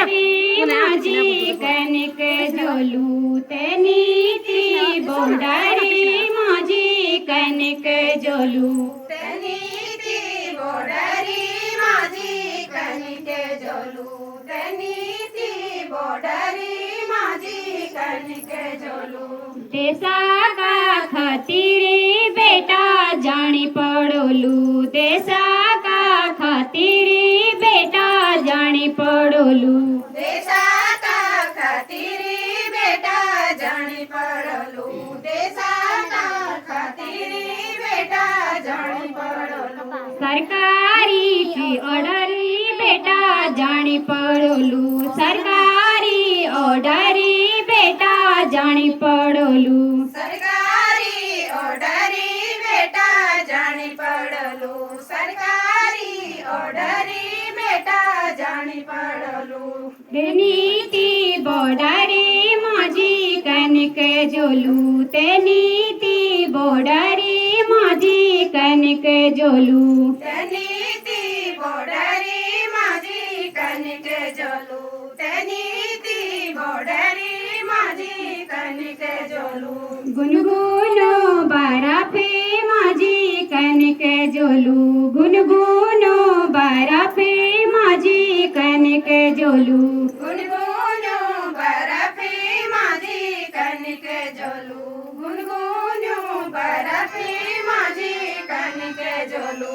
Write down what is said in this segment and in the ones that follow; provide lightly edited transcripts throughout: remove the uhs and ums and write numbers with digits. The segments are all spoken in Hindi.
बोडारी माझी कणिक झोलू तेनी ती बोडारी माझी कणिक झोलू तेनी ती बोडारी माझी कणिक झोलू तेनी ती बोडारी माझी कणिक झोलू देसा का खातिरी बेटा जानी पड़ोलू देसा का खातिरी बेटा जानी पड़ोलू देशा का खातिरी बेटा जानी पड़लू देशा का खातिरी बेटा जानी पड़लू सरकारी की ऑर्डरी बेटा जानी पड़ोलू सरकारी ऑर्डरी बेटा जानी पड़ोलू सरकारी ऑर्डरी बेटा जानी पड़लू सरकारी ऑर्डरी बेटा जानी पड़लू नीति बोडारी माझी कणिक झोलू ते नीति बोडारी माझी कणिक झोलू तेनी ती बोडारी माझी कणिक झोलू तेनी ती बोडारी माझी कणिक झोलू गुनगुनो बाराफे माझी कणिक झोलू गुनगुनो बाराफे माझी कणिक झोलू गुनगुनो बर्फी माझी कणिक झोलू गुनगुनो बर्फी माझी कणिक झोलू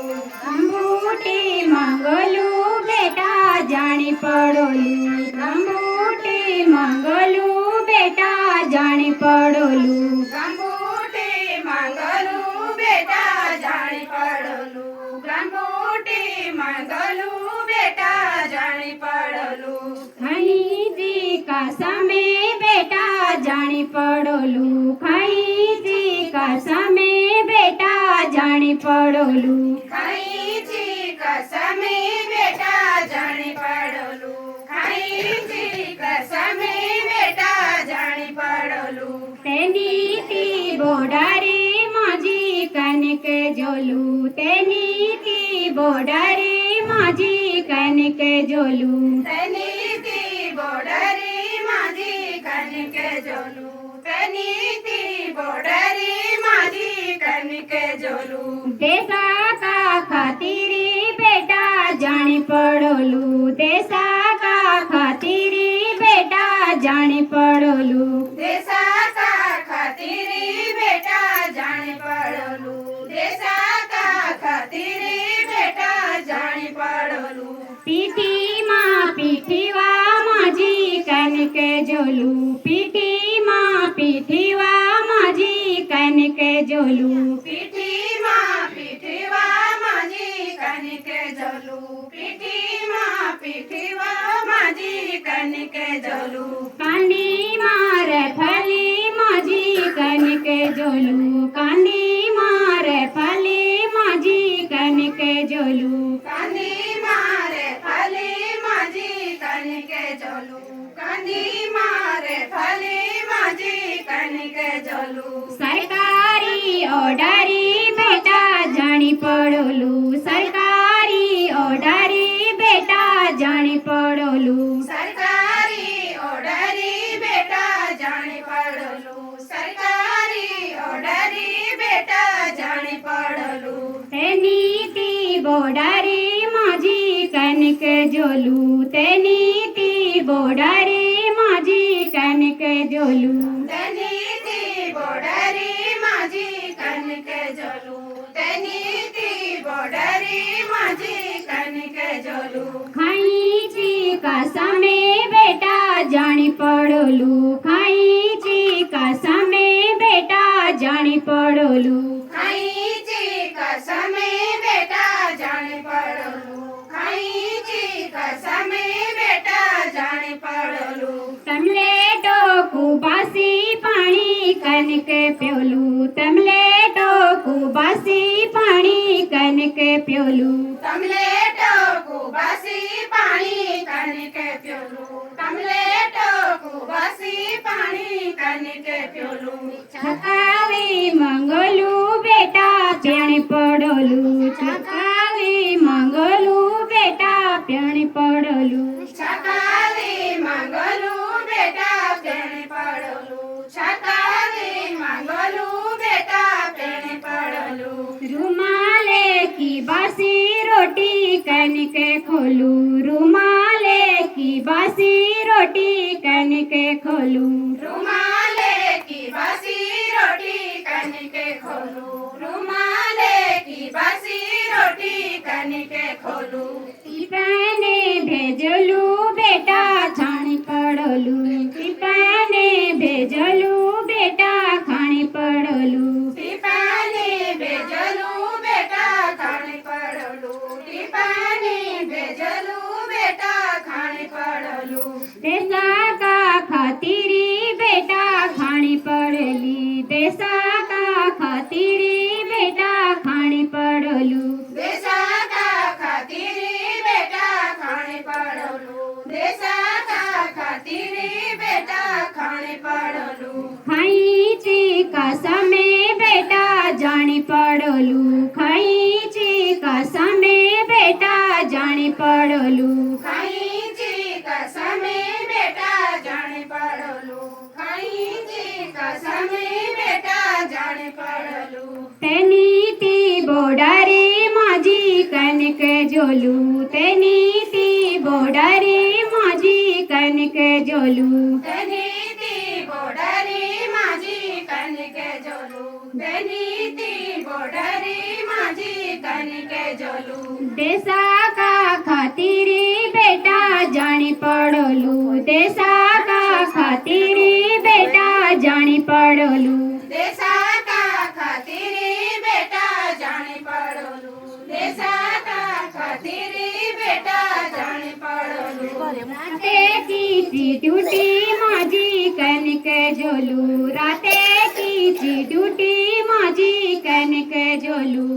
अंगूठी मांगलू बेटा जानी पड़ोलू अंगूठी मांगलू बेटा जानी पड़ोलू गंगूटी मंगलू बेटा जानी पड़लू गंगूटी मंगलू बेटा जानी पड़लू खाई जी का समय बेटा जानी पड़ोलू खाई जी का समय बेटा जानी पड़ोलू खाई जी कसमे बेटा जानी पड़लू खाई जी कसमे बेटा जानी पड़लू तेनी ती बोडारी माझी कणिक झोलू तेनी ती बोडारी माझी कणिक झोलू तेनी ती बोडारी माझी कणिक झोलू तेनी ती बोडारी माझी कणिक झोलू देसा का खातिरी बेटा जानी पड़ोलू देसा का खातिरी बेटा जानी पड़ोलू देशा का खातिरी बेटा जानी पड़लू देशा का खातिरी बेटा जानी पड़लू पीठी माँ पीठीवा माझी कणिक झोलू पीठी माँ पीठीवा माझी कणिक झोलू पीठी माँ पीठीवा माझी कणिक झोलू पीठी माँ पीठीवा माझी कणिक झोलू कांडी मार फली माझी कणिक झोलू कांडी मार फली माझी कणिक झोलू कांदी मारे फली माझी कणिक झोलू कांदी मारे फली माझी कणिक झोलू सरकारी ऑर्डरी बेटा जानी पड़ोलू सरकारी ऑर्डरी बेटा जानी पड़ोलू सरकारी ऑर्डरी बेटा जानी पड़लू सरकारी ऑर्डरी बेटा जानी पड़लू नीति बोडारी माझी कणिक झोलू नीति बोडारी माझी कणिक झोलू तेनी ती बोडारी माझी कणिक झोलू तेनी ती बोडारी माझी कणिक झोलू खाई जी का समय बेटा जानी पड़ोलू खाई जी का समय बेटा जानी पड़ोलू खाई जी कसमे बेटा जानी पड़लू खाई जी कसमे बेटा जानी पड़लू तमले डोकू बासी पानी कनक प्योलू तमले डोकू बासी पानी कनक प्योलू तमलेटो कुबासी पानी कनिक प्योलू तमलेटो कुबासी पानी कनिक प्योलू छकावी मंगलू बेटा प्याणी पड़ोलू छकावी मंगलू बेटा प्याणी पड़ोलू छकाली बासी रोटी कनके खोलू रुमाले की बासी रोटी कनके खोलू रुमाले की बासी रोटी कनके खोलू रुमाले की बासी रोटी कनके खोलू टिपाने भेजलू बेटा छाणी पड़लू टिपाने भेजलू बेटा खाणी पड़लू टिपानी भेजलू बेटा खाने पड़लू टिपानी भेजलू बेटा खाने पड़लू देसा का खातिरी बेटा खाणी पड़ली देसा का खातिरी बेटा खाणी पड़लू देशा का खातिरी बेटा खाने पड़लू देशा का खातिरी बेटा खाने पड़लू खाईची कासा में बेटा जानी पड़लू खाईची कासा में बेटा जानी पड़लू खाईची कसमे बेटा जाने पड़लू खाईची कसमे बेटा जाने पड़लू तेनी ती बोडारी माझी कनक जोलू तेनी ती बोडारी माझी कनक जोलू ती बोडारी माझी कणके जोलू ती बोडारी माझी कणके जोलू देसा का खातिरी बेटा जानी पड़लू देसा का खातिरी बेटा जानी पड़लू देशा का खातिरी बेटा जाने पड़लू देशा का खातिरी बेटा जाने पड़लू राते की ड्यूटी माझी कनक जोलू राते की ड्यूटी माझी कनक जोलू